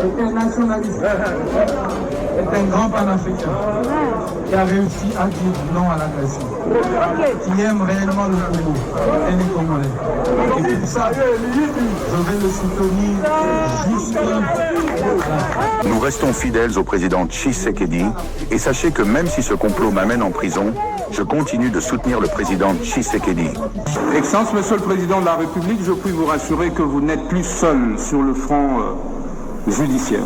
était nationaliste, est un grand panafricain qui a réussi à dire non à l'agression, qui aime réellement le Congo et les Congolais. Et pour ça, je vais le soutenir jusqu'à la fin. Nous restons fidèles au président Tshisekedi et sachez que même si ce complot m'amène en prison, je continue de soutenir le président Tshisekedi. Excellence, Monsieur le Président de la République, je puis vous rassurer que vous n'êtes plus seul sur le front judiciaire.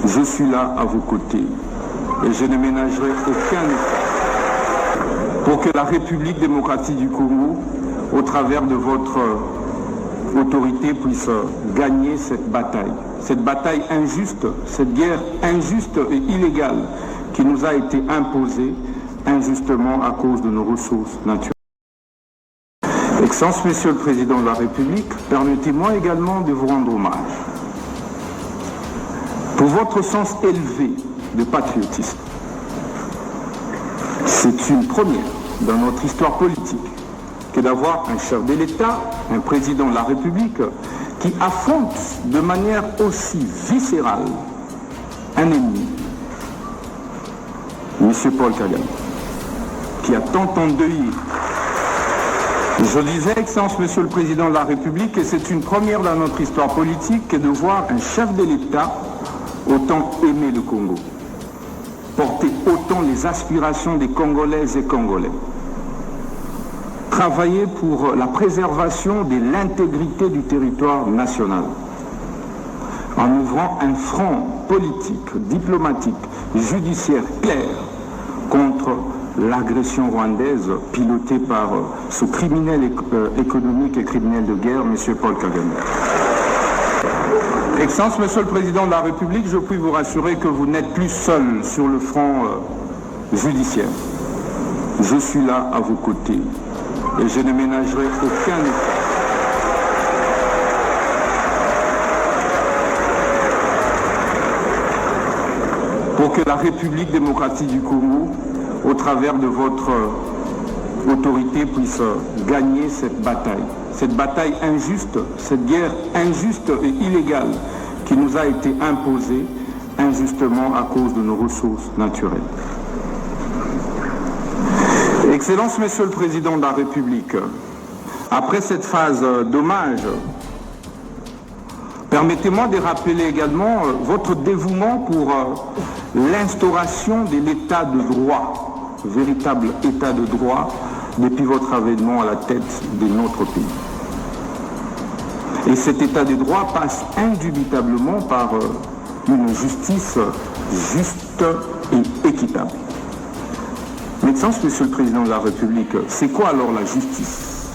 Je suis là à vos côtés et je ne ménagerai aucun effort pour que la République démocratique du Congo, au travers de votre autorité, puisse gagner cette bataille injuste, cette guerre injuste et illégale qui nous a été imposée injustement à cause de nos ressources naturelles. Excellence, Monsieur le Président de la République, permettez-moi également de vous rendre hommage pour votre sens élevé de patriotisme. C'est une première dans notre histoire politique que d'avoir un chef de l'État, un président de la République, qui affronte de manière aussi viscérale un ennemi, M. Paul Kagame, qui a tant endeuillé. Je disais, Excellence, Monsieur le Président de la République, que c'est une première dans notre histoire politique que de voir un chef de l'État autant aimer le Congo, porter autant les aspirations des Congolaises et Congolais, travailler pour la préservation de l'intégrité du territoire national, en ouvrant un front politique, diplomatique, judiciaire clair contre l'agression rwandaise pilotée par ce criminel économique et criminel de guerre, M. Paul Kagame. Excellence, Monsieur le Président de la République, je puis vous rassurer que vous n'êtes plus seul sur le front judiciaire. Je suis là à vos côtés et je ne ménagerai aucun effort pour que la République démocratique du Congo, au travers de votre autorité, puisse gagner cette bataille injuste, cette guerre injuste et illégale qui nous a été imposée injustement à cause de nos ressources naturelles. Excellence, Monsieur le Président de la République, après cette phase d'hommage, permettez-moi de rappeler également votre dévouement pour l'instauration de l'état de droit, véritable état de droit, depuis votre avènement à la tête de notre pays. Et cet état de droit passe indubitablement par une justice juste et équitable. Mais Excellence, Monsieur le Président de la République, c'est quoi alors la justice ?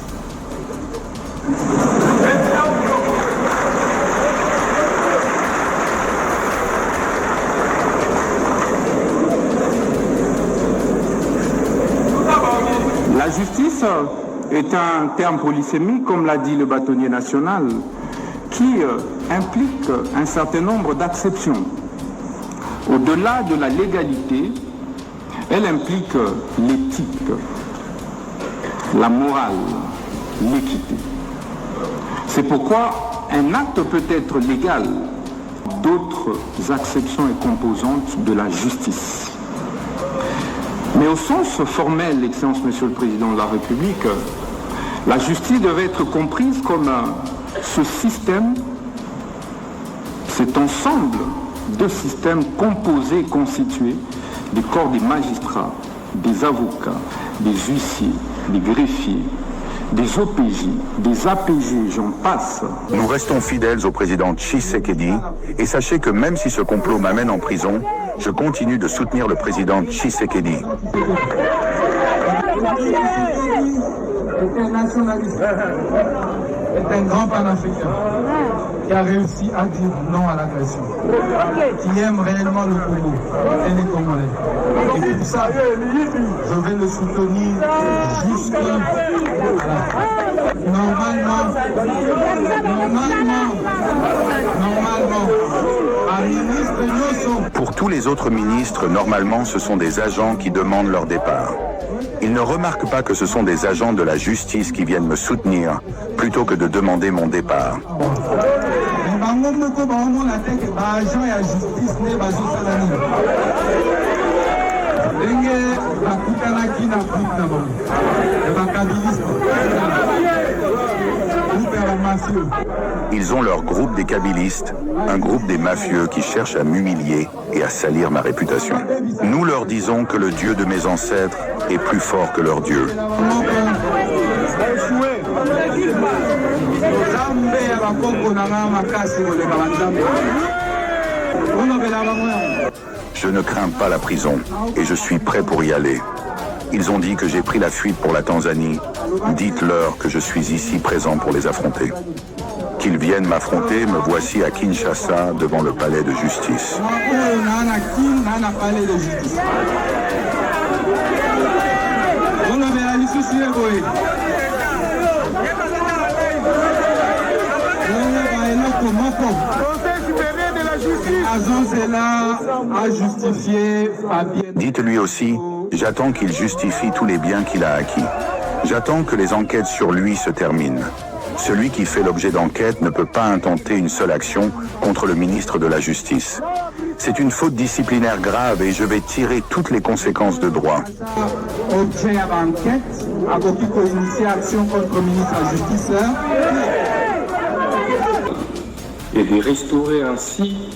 La justice est un terme polysémique, comme l'a dit le bâtonnier national, qui implique un certain nombre d'acceptions. Au-delà de la légalité, elle implique l'éthique, la morale, l'équité. C'est pourquoi un acte peut être légal, d'autres acceptions et composantes de la justice. Mais au sens formel, Excellence, Monsieur le Président de la République, la justice devait être comprise comme ce système, cet ensemble de systèmes composés et constitués des corps des magistrats, des avocats, des huissiers, des greffiers, des OPJ, des APG, j'en passe. Nous restons fidèles au président Tshisekedi et sachez que même si ce complot m'amène en prison, je continue de soutenir le président Tshisekedi. Était nationaliste, est un grand panafricain qui a réussi à dire non à l'agression, qui aime réellement le Congo et les Congolais. Et pour ça, je vais le soutenir jusqu'à la fin. Normalement, un ministre innocent. Pour tous les autres ministres, normalement, ce sont des agents qui demandent leur départ. Ils ne remarquent pas que ce sont des agents de la justice qui viennent me soutenir plutôt que de demander mon départ. bango moko baomona te ke baagent ya justice nde bazosala nini ndenge bakutanaki na groupe na bango ya bakabiliste groupe ya bamafieux. Ils ont leur groupe des kabylistes, un groupe des mafieux qui cherchent à m'humilier et à salir ma réputation. Nous leur disons que le Dieu de mes ancêtres est plus fort que leur Dieu. Je ne crains pas la prison et je suis prêt pour y aller. Ils ont dit que j'ai pris la fuite pour la Tanzanie. Dites-leur que je suis ici présent pour les affronter. Qu'ils viennent m'affronter, me voici à Kinshasa devant le palais de justice. Dites-lui aussi, j'attends qu'il justifie tous les biens qu'il a acquis. J'attends que les enquêtes sur lui se terminent. Celui qui fait l'objet d'enquête ne peut pas intenter une seule action contre le ministre de la Justice. C'est une faute disciplinaire grave et je vais tirer toutes les conséquences de droit. Et de restaurer ainsi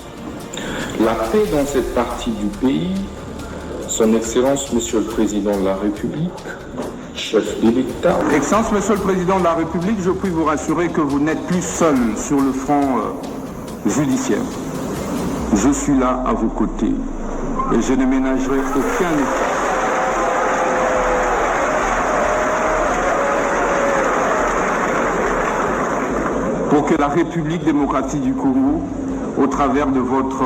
la paix dans cette partie du pays. Son Excellence, Monsieur le Président de la République, chef de l'État. Excellence, Monsieur le Président de la République, je puis vous rassurer que vous n'êtes plus seul sur le front judiciaire. Je suis là à vos côtés et je ne ménagerai aucun effort pour que la République démocratique du Congo, au travers de votre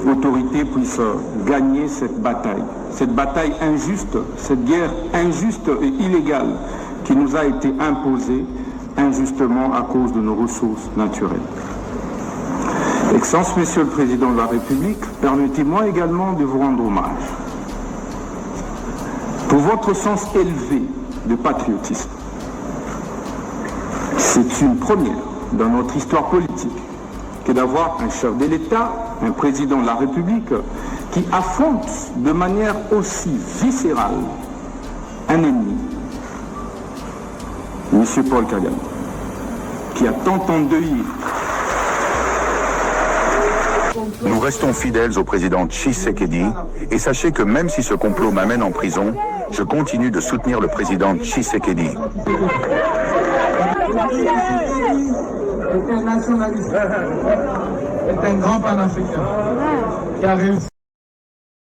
autorité, puisse gagner cette bataille injuste, cette guerre injuste et illégale qui nous a été imposée injustement à cause de nos ressources naturelles. Excellence, Monsieur le Président de la République, permettez-moi également de vous rendre hommage pour votre sens élevé de patriotisme. C'est une première dans notre histoire politique que d'avoir un chef de l'État, un président de la République, qui affronte de manière aussi viscérale un ennemi, M. Paul Kagame, qui a tant endeuillé. Nous restons fidèles au président Tshisekedi et sachez que même si ce complot m'amène en prison, je continue de soutenir le président Tshisekedi. Est un nationaliste, est un grand panafricain qui a réussi.